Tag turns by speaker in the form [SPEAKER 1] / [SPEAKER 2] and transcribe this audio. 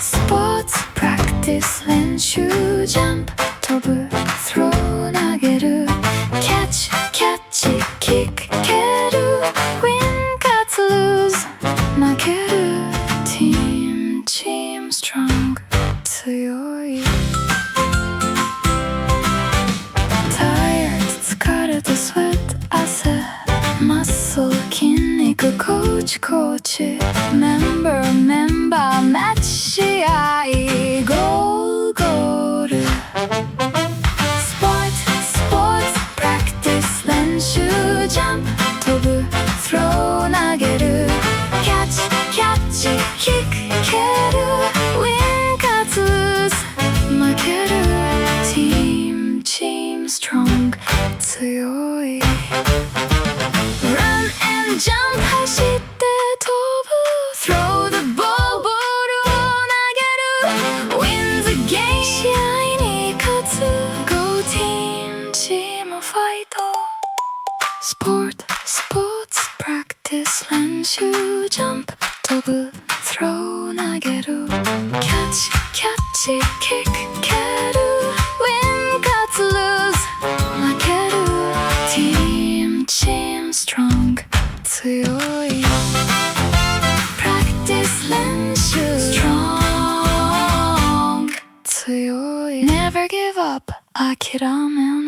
[SPEAKER 1] スポーツプラクティス練習ジャンプ飛ぶスロー投げるキャッチキック蹴るウィン勝つルーズ負けるチームストロング強いTired疲れたスウェット汗マッスル筋肉コーチメンバーマッチ試合ゴールスポーツプラクティス練習ジャンプ飛ぶスロー投げるキャッチキック蹴るウィン勝つ負けるチームストロング強い Run and jump 走って飛ぶ Throw the ball ボールを投げる Win the game 試合に勝つ Go team チームファイトスポーツプラクティス練習ジャンプ飛ぶ Throw 投げる キャッチキック蹴る Win 勝つ Lose 負けるチームストロング強い Practice 練習 Strong 強い Never give up 諦め